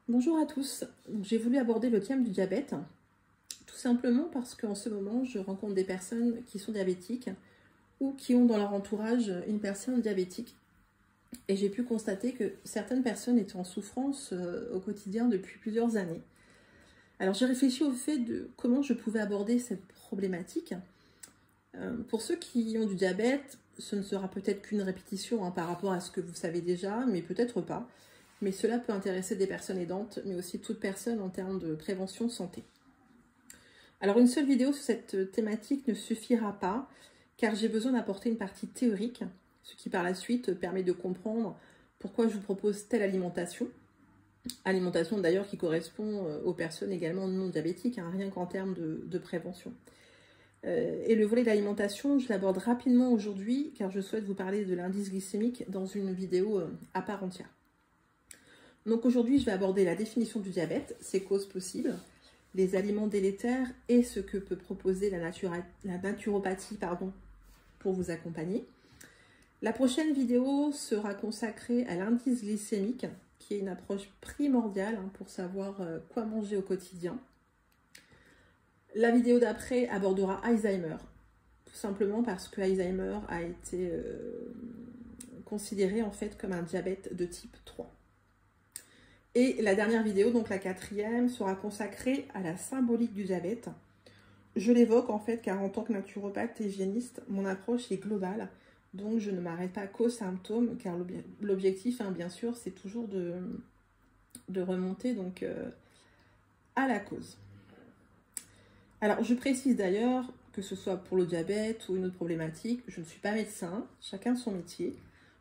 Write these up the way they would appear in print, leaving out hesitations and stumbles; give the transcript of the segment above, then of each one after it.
Bonjour à tous, j'ai voulu aborder le thème du diabète, tout simplement parce qu'en ce moment je rencontre des personnes qui sont diabétiques ou qui ont dans leur entourage une personne diabétique. Et j'ai pu constater que certaines personnes étaient en souffrance au quotidien depuis plusieurs années. Alors j'ai réfléchi au fait de comment je pouvais aborder cette problématique. Pour ceux qui ont du diabète, ce ne sera peut-être qu'une répétition par rapport à ce que vous savez déjà, mais peut-être pas. Mais cela peut intéresser des personnes aidantes, mais aussi toute personne en termes de prévention santé. Alors une seule vidéo sur cette thématique ne suffira pas, car j'ai besoin d'apporter une partie théorique, ce qui par la suite permet de comprendre pourquoi je vous propose telle alimentation. Alimentation d'ailleurs qui correspond aux personnes également non diabétiques, rien qu'en termes de prévention. Et le volet d'alimentation, je l'aborde rapidement aujourd'hui, car je souhaite vous parler de l'indice glycémique dans une vidéo à part entière. Donc aujourd'hui, je vais aborder la définition du diabète, ses causes possibles, les aliments délétères et ce que peut proposer la naturopathie pour vous accompagner. La prochaine vidéo sera consacrée à l'indice glycémique, qui est une approche primordiale pour savoir quoi manger au quotidien. La vidéo d'après abordera Alzheimer, tout simplement parce que Alzheimer a été considéré en fait comme un diabète de type 3. Et la dernière vidéo, donc la quatrième, sera consacrée à la symbolique du diabète. Je l'évoque en fait car en tant que naturopathe et hygiéniste, mon approche est globale. Donc je ne m'arrête pas qu'aux symptômes, car l'objectif, bien sûr, c'est toujours de remonter donc, à la cause. Alors je précise d'ailleurs que ce soit pour le diabète ou une autre problématique, je ne suis pas médecin, chacun son métier.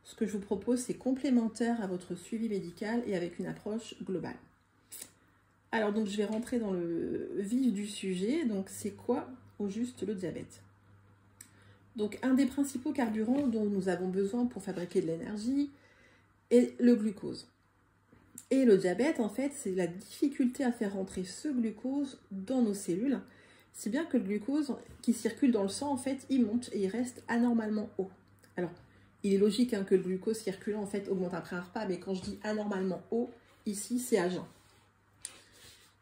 Ce que je vous propose, c'est complémentaire à votre suivi médical et avec une approche globale. Alors, donc, je vais rentrer dans le vif du sujet. Donc, c'est quoi au juste le diabète? Donc, un des principaux carburants dont nous avons besoin pour fabriquer de l'énergie est le glucose. Et le diabète, en fait, c'est la difficulté à faire rentrer ce glucose dans nos cellules, si bien que le glucose qui circule dans le sang, en fait, il monte et il reste anormalement haut. Alors, il est logique que le glucose circulant en fait augmente après un repas, mais quand je dis anormalement haut, ici c'est à jeun.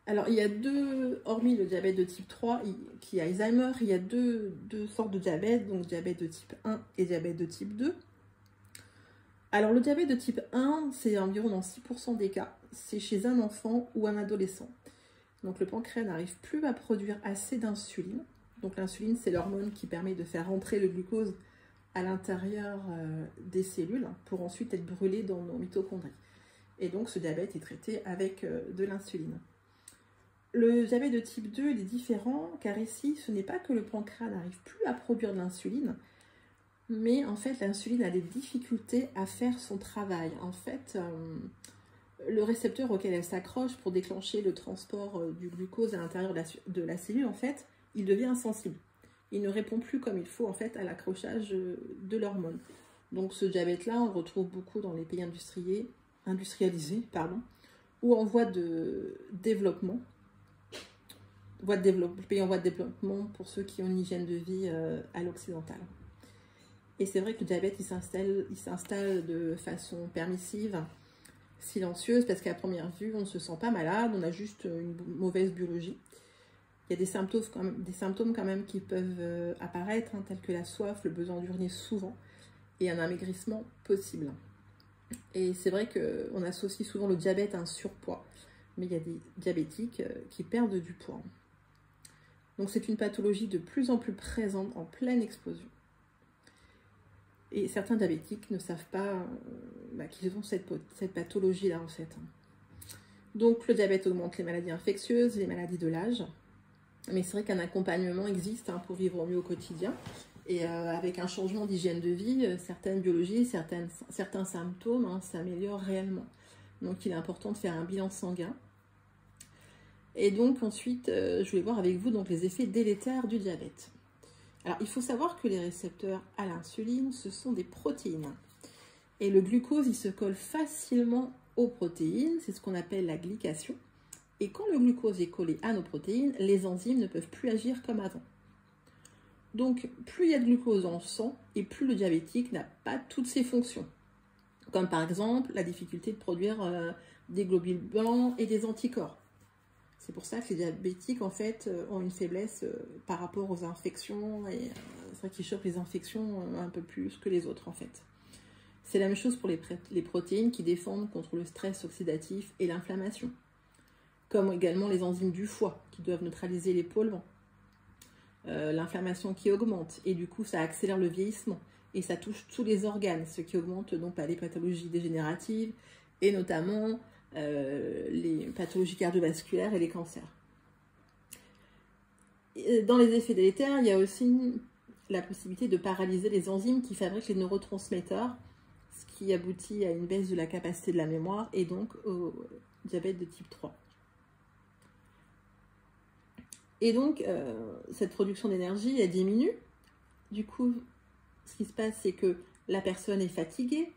Alors il y a hormis le diabète de type 3 qui est Alzheimer, il y a deux sortes de diabète, donc diabète de type 1 et diabète de type 2. Alors le diabète de type 1, c'est environ dans 6% des cas, c'est chez un enfant ou un adolescent. Donc le pancréas n'arrive plus à produire assez d'insuline. Donc l'insuline, c'est l'hormone qui permet de faire rentrer le glucose à l'intérieur des cellules pour ensuite être brûlé dans nos mitochondries. Et donc ce diabète est traité avec de l'insuline. Le diabète de type 2 il est différent car ici ce n'est pas que le pancréas n'arrive plus à produire de l'insuline, mais en fait l'insuline a des difficultés à faire son travail. En fait, le récepteur auquel elle s'accroche pour déclencher le transport du glucose à l'intérieur de la cellule, en fait, il devient insensible. Il ne répond plus comme il faut en fait à l'accrochage de l'hormone. Donc ce diabète-là, on le retrouve beaucoup dans les pays industrialisés, ou en voie de développement. Pays en voie de développement pour ceux qui ont une hygiène de vie à l'occidentale. Et c'est vrai que le diabète, il s'installe de façon permissive, silencieuse, parce qu'à première vue, on ne se sent pas malade, on a juste une mauvaise biologie. Il y a des symptômes quand même qui peuvent apparaître, tels que la soif, le besoin d'uriner souvent et un amaigrissement possible. Et c'est vrai qu'on associe souvent le diabète à un surpoids, mais il y a des diabétiques qui perdent du poids. Donc c'est une pathologie de plus en plus présente, en pleine explosion. Et certains diabétiques ne savent pas qu'ils ont cette pathologie-là en fait. Donc le diabète augmente les maladies infectieuses, les maladies de l'âge. Mais c'est vrai qu'un accompagnement existe pour vivre au mieux au quotidien. Et avec un changement d'hygiène de vie, certaines biologies, certains symptômes s'améliorent réellement. Donc il est important de faire un bilan sanguin. Et donc ensuite, je voulais voir avec vous donc, les effets délétères du diabète. Alors il faut savoir que les récepteurs à l'insuline, ce sont des protéines. Et le glucose, il se colle facilement aux protéines, c'est ce qu'on appelle la glycation. Et quand le glucose est collé à nos protéines, les enzymes ne peuvent plus agir comme avant. Donc, plus il y a de glucose dans le sang, et plus le diabétique n'a pas toutes ses fonctions. comme par exemple la difficulté de produire des globules blancs et des anticorps. C'est pour ça que les diabétiques, en fait, ont une faiblesse par rapport aux infections, et c'est vrai qu'ils chopent les infections un peu plus que les autres, en fait. C'est la même chose pour les protéines qui défendent contre le stress oxydatif et l'inflammation, comme également les enzymes du foie qui doivent neutraliser les polluants, l'inflammation qui augmente, et du coup, ça accélère le vieillissement, et ça touche tous les organes, ce qui augmente donc les pathologies dégénératives, et notamment les pathologies cardiovasculaires et les cancers. Dans les effets délétères, il y a aussi la possibilité de paralyser les enzymes qui fabriquent les neurotransmetteurs, ce qui aboutit à une baisse de la capacité de la mémoire et donc au diabète de type 3. Et donc, cette production d'énergie, elle diminue. Du coup, ce qui se passe, c'est que la personne est fatiguée,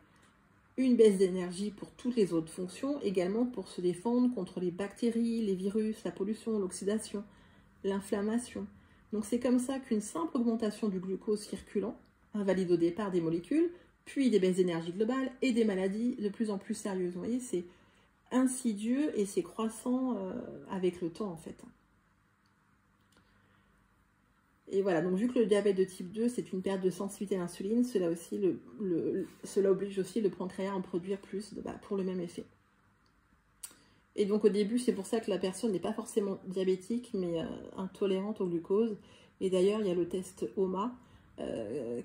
une baisse d'énergie pour toutes les autres fonctions, également pour se défendre contre les bactéries, les virus, la pollution, l'oxydation, l'inflammation. Donc c'est comme ça qu'une simple augmentation du glucose circulant invalide au départ des molécules, puis des baisses d'énergie globale et des maladies de plus en plus sérieuses. Vous voyez, c'est insidieux et c'est croissant avec le temps en fait. Et voilà, donc vu que le diabète de type 2, c'est une perte de sensibilité à l'insuline, cela oblige aussi le pancréas à en produire plus pour le même effet. Et donc au début, c'est pour ça que la personne n'est pas forcément diabétique, mais intolérante au glucose. Et d'ailleurs, il y a le test OMA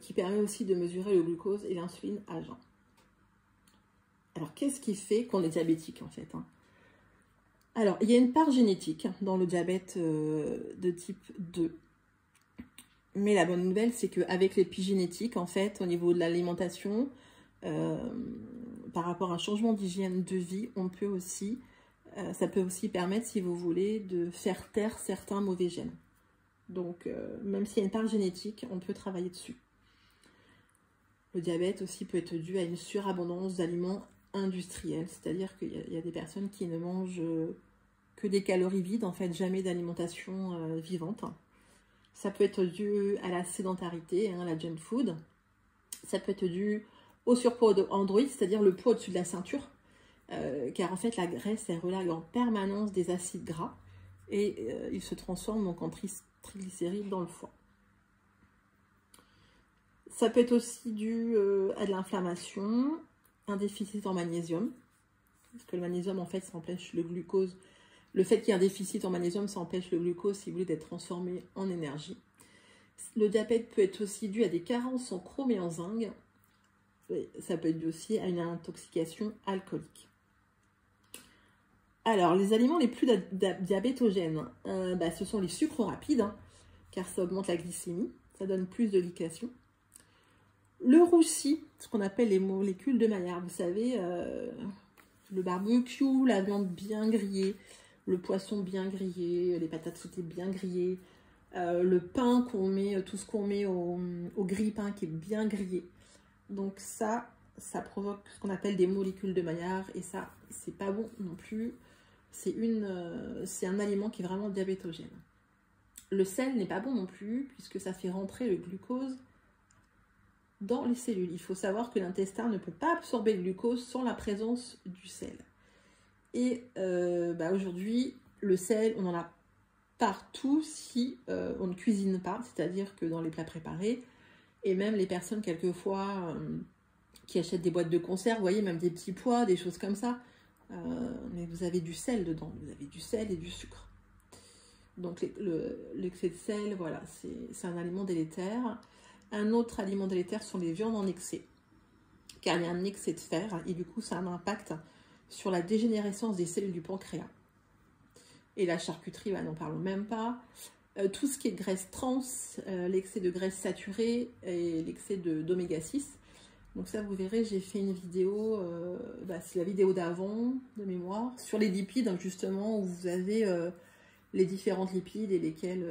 qui permet aussi de mesurer le glucose et l'insuline à jeun. Alors, qu'est-ce qui fait qu'on est diabétique en fait, hein? Alors, il y a une part génétique dans le diabète de type 2. Mais la bonne nouvelle, c'est qu'avec l'épigénétique, en fait, au niveau de l'alimentation, par rapport à un changement d'hygiène de vie, on peut aussi, ça peut aussi permettre, si vous voulez, de faire taire certains mauvais gènes. Donc, même s'il y a une part génétique, on peut travailler dessus. Le diabète aussi peut être dû à une surabondance d'aliments industriels, c'est-à-dire qu'il y a des personnes qui ne mangent que des calories vides, en fait, jamais d'alimentation vivante. Ça peut être dû à la sédentarité, hein, la junk food. Ça peut être dû au surpoids androïde, c'est-à-dire le poids au-dessus de la ceinture. Car en fait, la graisse, elle relâche en permanence des acides gras et ils se transforment donc en triglycérides dans le foie. Ça peut être aussi dû à de l'inflammation, un déficit en magnésium. Parce que le magnésium, en fait, ça empêche le glucose. Le fait qu'il y ait un déficit en magnésium, ça empêche le glucose, si vous voulez, d'être transformé en énergie. Le diabète peut être aussi dû à des carences en chrome et en zinc. Ça peut être dû aussi à une intoxication alcoolique. Alors, les aliments les plus diabétogènes, ce sont les sucres rapides, hein, car ça augmente la glycémie, ça donne plus de glycation. Le roussi, ce qu'on appelle les molécules de Maillard, vous savez, le barbecue, la viande bien grillée, le poisson bien grillé, les patates sautées bien grillées, le pain qu'on met, tout ce qu'on met au grille-pain qui est bien grillé. Donc ça provoque ce qu'on appelle des molécules de Maillard et ça, c'est pas bon non plus. C'est un aliment qui est vraiment diabétogène. Le sel n'est pas bon non plus puisque ça fait rentrer le glucose dans les cellules. Il faut savoir que l'intestin ne peut pas absorber le glucose sans la présence du sel. Et aujourd'hui, le sel, on en a partout si on ne cuisine pas, c'est-à-dire que dans les plats préparés, et même les personnes quelquefois qui achètent des boîtes de conserve, vous voyez, même des petits pois, des choses comme ça, mais vous avez du sel dedans, vous avez du sel et du sucre. Donc l'excès de sel, voilà, c'est un aliment délétère. Un autre aliment délétère sont les viandes en excès, car il y a un excès de fer et du coup ça a un impact sur la dégénérescence des cellules du pancréas. Et la charcuterie, n'en parlons même pas. Tout ce qui est graisse trans, l'excès de graisse saturée et l'excès d'oméga 6. Donc ça, vous verrez, j'ai fait une vidéo, c'est la vidéo d'avant, de mémoire, sur les lipides, justement, où vous avez les différentes lipides et lesquels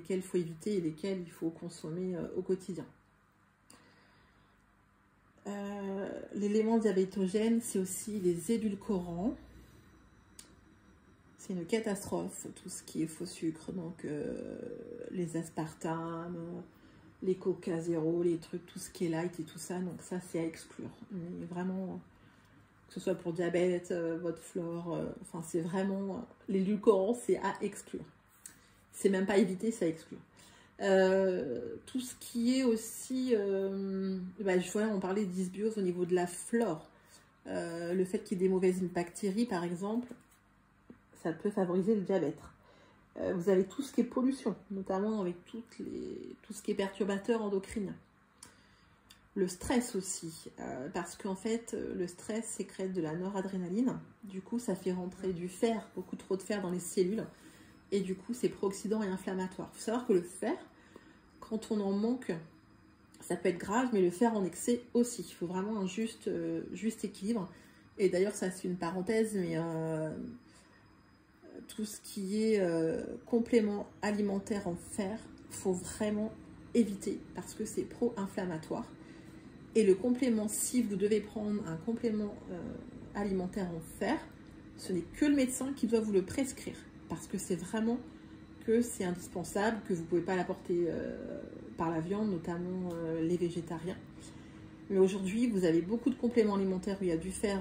il faut éviter et lesquels il faut consommer au quotidien. L'élément diabétogène, c'est aussi les édulcorants. C'est une catastrophe, tout ce qui est faux sucre, donc les aspartames, les Coca Zéro, les trucs, tout ce qui est light et tout ça. Donc ça, c'est à exclure. Mais vraiment, que ce soit pour diabète, votre flore, enfin, c'est vraiment... les édulcorants, c'est à exclure. C'est même pas éviter, c'est à exclure. Tout ce qui est aussi... on parlait de dysbiose au niveau de la flore. Le fait qu'il y ait des mauvaises bactéries, par exemple, ça peut favoriser le diabète. Vous avez tout ce qui est pollution, notamment avec tout ce qui est perturbateur endocrinien. Le stress aussi, parce qu'en fait, le stress sécrète de la noradrénaline. Du coup, ça fait rentrer du fer, beaucoup trop de fer dans les cellules. Et du coup, c'est pro-oxydant et inflammatoire. Il faut savoir que le fer, quand on en manque, ça peut être grave, mais le fer en excès aussi. Il faut vraiment un juste équilibre. Et d'ailleurs, ça c'est une parenthèse, mais tout ce qui est complément alimentaire en fer, il faut vraiment éviter parce que c'est pro-inflammatoire. Et le complément, si vous devez prendre un complément alimentaire en fer, ce n'est que le médecin qui doit vous le prescrire. Parce que c'est vraiment que c'est indispensable, que vous ne pouvez pas l'apporter par la viande, notamment les végétariens. Mais aujourd'hui, vous avez beaucoup de compléments alimentaires où il y a du fer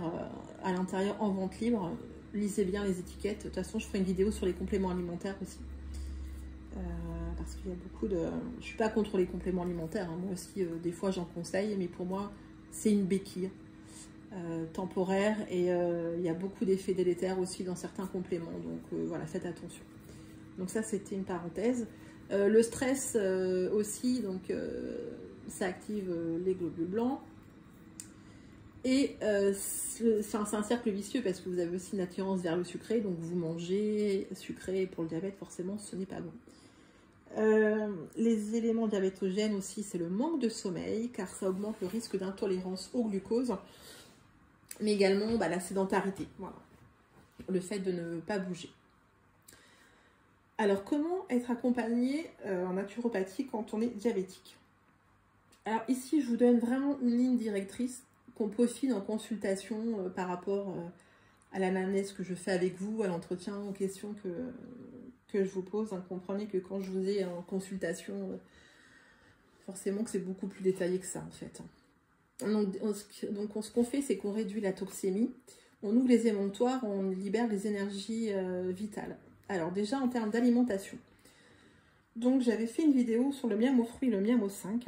à l'intérieur en vente libre. Lisez bien les étiquettes. De toute façon, je ferai une vidéo sur les compléments alimentaires aussi. Parce qu'il y a beaucoup de... Je ne suis pas contre les compléments alimentaires. Hein. Moi aussi, des fois, j'en conseille. Mais pour moi, c'est une béquille temporaire. Et il y a beaucoup d'effets délétères aussi dans certains compléments. Donc voilà, faites attention. Donc ça, c'était une parenthèse. Le stress aussi, donc ça active les globules blancs. Et c'est un cercle vicieux parce que vous avez aussi une attirance vers le sucré. Donc vous mangez sucré pour le diabète, forcément, ce n'est pas bon. Les éléments diabétogènes aussi, c'est le manque de sommeil, car ça augmente le risque d'intolérance au glucose. Mais également la sédentarité, voilà. Le fait de ne pas bouger. Alors, comment être accompagné en naturopathie quand on est diabétique? Alors ici, je vous donne vraiment une ligne directrice qu'on peaufine en consultation par rapport à l'anamnèse que je fais avec vous, à l'entretien, aux questions que je vous pose. Hein. Comprenez que quand je vous ai en consultation, forcément que c'est beaucoup plus détaillé que ça en fait. Donc ce qu'on fait, c'est qu'on réduit la toxémie, on ouvre les émonctoires, on libère les énergies vitales. Alors déjà en termes d'alimentation, donc j'avais fait une vidéo sur le miam aux fruits et le miam aux 5,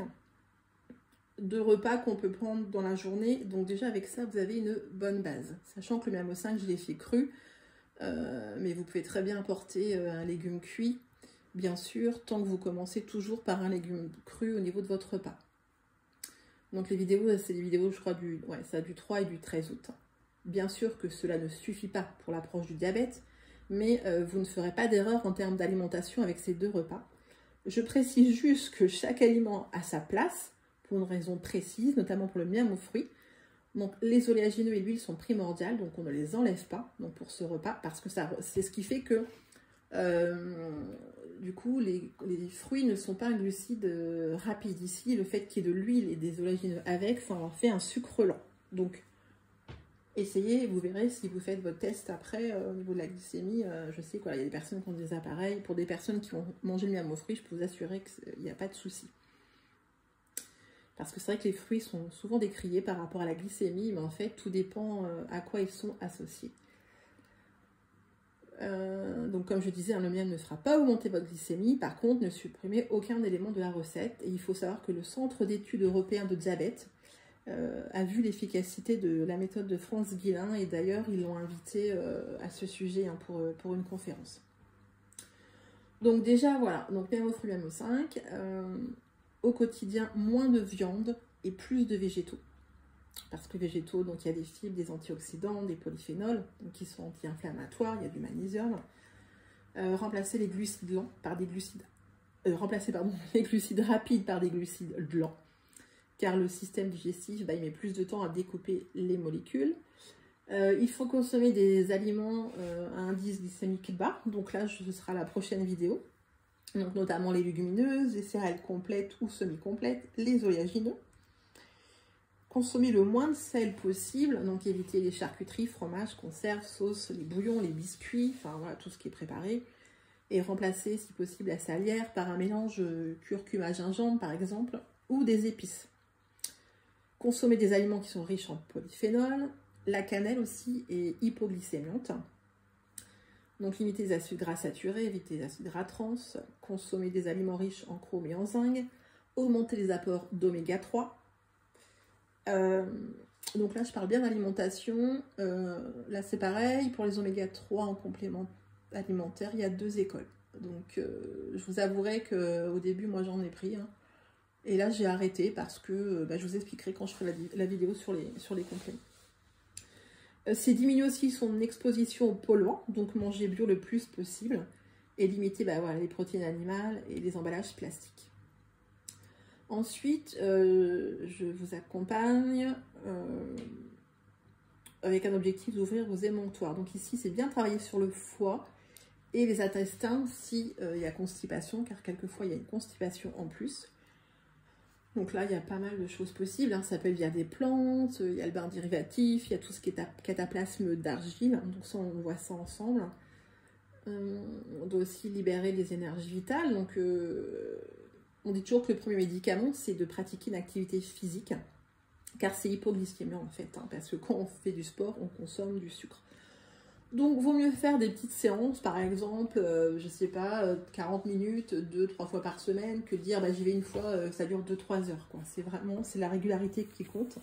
deux repas qu'on peut prendre dans la journée. Donc déjà avec ça vous avez une bonne base, sachant que le miam aux 5 je l'ai fait cru, mais vous pouvez très bien apporter un légume cuit, bien sûr, tant que vous commencez toujours par un légume cru au niveau de votre repas. Donc les vidéos, c'est des vidéos je crois du 3 et du 13 août. Bien sûr que cela ne suffit pas pour l'approche du diabète, mais vous ne ferez pas d'erreur en termes d'alimentation avec ces deux repas. Je précise juste que chaque aliment a sa place, pour une raison précise, notamment pour le miam aux fruits. Donc les oléagineux et l'huile sont primordiales, donc on ne les enlève pas donc pour ce repas, parce que c'est ce qui fait que du coup les fruits ne sont pas un glucide rapide. Ici, le fait qu'il y ait de l'huile et des oléagineux avec, ça en fait un sucre lent. Donc essayez, vous verrez si vous faites votre test après au niveau de la glycémie. Je sais qu'il y a des personnes qui ont des appareils. Pour des personnes qui ont mangé le miam aux fruits, je peux vous assurer qu'il n'y a pas de souci. Parce que c'est vrai que les fruits sont souvent décriés par rapport à la glycémie, mais en fait, tout dépend à quoi ils sont associés. Donc comme je disais, le miam ne fera pas augmenter votre glycémie. Par contre, ne supprimez aucun élément de la recette. Et il faut savoir que le Centre d'études européen de diabète a vu l'efficacité de la méthode de Franz Guillain, et d'ailleurs ils l'ont invité à ce sujet hein, pour une conférence. Donc déjà voilà, donc miam aux fruits, miam aux 5, au quotidien moins de viande et plus de végétaux, parce que végétaux, donc il y a des fibres, des antioxydants, des polyphénols donc, qui sont anti-inflammatoires, il y a du magnésium. Remplacer les glucides lents par des glucides les glucides rapides par des glucides lents, car le système digestif, il met plus de temps à découper les molécules. Il faut consommer des aliments à indice glycémique bas, donc là ce sera la prochaine vidéo, donc notamment les légumineuses, les céréales complètes ou semi-complètes, les oléagineux. Consommer le moins de sel possible, donc éviter les charcuteries, fromages, conserves, sauces, les bouillons, les biscuits, enfin voilà tout ce qui est préparé. et remplacer si possible la salière par un mélange curcuma-gingembre par exemple, ou des épices. Consommer des aliments qui sont riches en polyphénol. La cannelle aussi est hypoglycémiante. Donc limiter les acides gras saturés, éviter les acides gras trans, consommer des aliments riches en chrome et en zinc, augmenter les apports d'oméga 3. Donc là je parle bien d'alimentation. Là c'est pareil, pour les oméga 3 en complément alimentaire, il y a 2 écoles. Donc je vous avouerai qu'au début moi j'en ai pris. Et là j'ai arrêté parce que je vous expliquerai quand je ferai la vidéo sur les compléments. C'est diminuer aussi son exposition aux polluants, donc manger bio le plus possible et limiter voilà, les protéines animales et les emballages plastiques. Ensuite, je vous accompagne avec un objectif d'ouvrir vos émonctoires. Donc ici, c'est bien travailler sur le foie et les intestins si il y a constipation, car quelquefois il y a une constipation en plus. Donc là, il y a pas mal de choses possibles. Ça peut être via des plantes, il y a le bain dérivatif, il y a tout ce qui est cataplasme d'argile. Donc ça, on voit ça ensemble. On doit aussi libérer les énergies vitales. Donc on dit toujours que le premier médicament, c'est de pratiquer une activité physique. Car c'est hypoglycémiant en fait. Parce que quand on fait du sport, on consomme du sucre. Donc, vaut mieux faire des petites séances, par exemple, je sais pas, 40 minutes, 2-3 fois par semaine, que de dire, j'y vais une fois, ça dure 2-3 heures, quoi. C'est vraiment, c'est la régularité qui compte.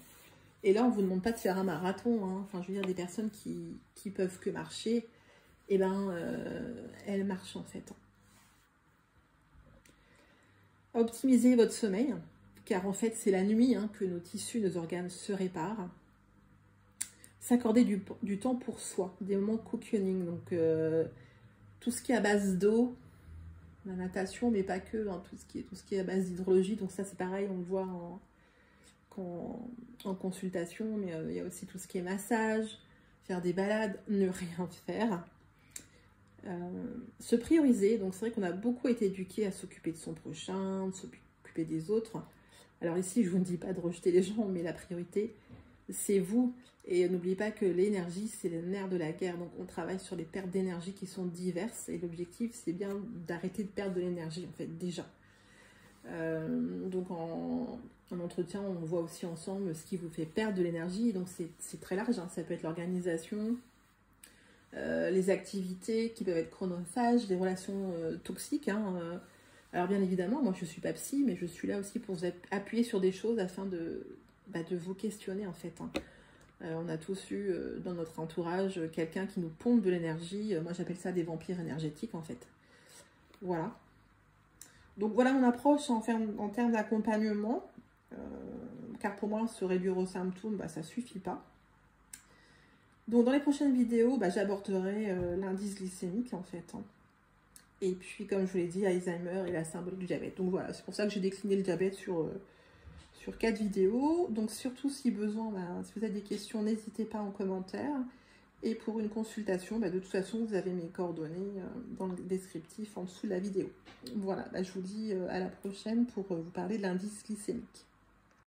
Et là, on vous demande pas de faire un marathon, Enfin, je veux dire, des personnes qui peuvent que marcher, elles marchent, en fait. Optimisez votre sommeil, car en fait, c'est la nuit que nos tissus, nos organes se réparent. S'accorder du temps pour soi, des moments cocooning, donc tout ce qui est à base d'eau, la natation, mais pas que, tout ce qui est à base d'hydrologie, donc ça c'est pareil, on le voit en consultation, mais il y a aussi tout ce qui est massage, faire des balades, ne rien faire, se prioriser, donc c'est vrai qu'on a beaucoup été éduqués à s'occuper de son prochain, de s'occuper des autres. Alors ici, je vous ne dis pas de rejeter les gens, mais la priorité, c'est vous. Et n'oubliez pas que l'énergie, c'est le nerf de la guerre. Donc, on travaille sur les pertes d'énergie qui sont diverses. Et l'objectif, c'est bien d'arrêter de perdre de l'énergie, en fait, déjà. Donc, en entretien, on voit aussi ensemble ce qui vous fait perdre de l'énergie. Donc, c'est très large. Ça peut être l'organisation, les activités qui peuvent être chronophages, les relations toxiques. Alors, bien évidemment, moi, je ne suis pas psy, mais je suis là aussi pour vous appuyer sur des choses afin de vous questionner, en fait. On a tous eu dans notre entourage quelqu'un qui nous pompe de l'énergie. Moi, j'appelle ça des vampires énergétiques, en fait. Voilà. Donc, voilà mon approche en termes d'accompagnement. Car pour moi, se réduire aux symptômes, ça ne suffit pas. Donc, dans les prochaines vidéos, j'aborderai l'indice glycémique, en fait. Et puis, comme je vous l'ai dit, Alzheimer et la symbolique du diabète. Donc, voilà, c'est pour ça que j'ai décliné le diabète sur 4 vidéos. Donc surtout si besoin, si vous avez des questions, n'hésitez pas en commentaire. Et pour une consultation, de toute façon, vous avez mes coordonnées dans le descriptif en dessous de la vidéo. Voilà, je vous dis à la prochaine pour vous parler de l'indice glycémique.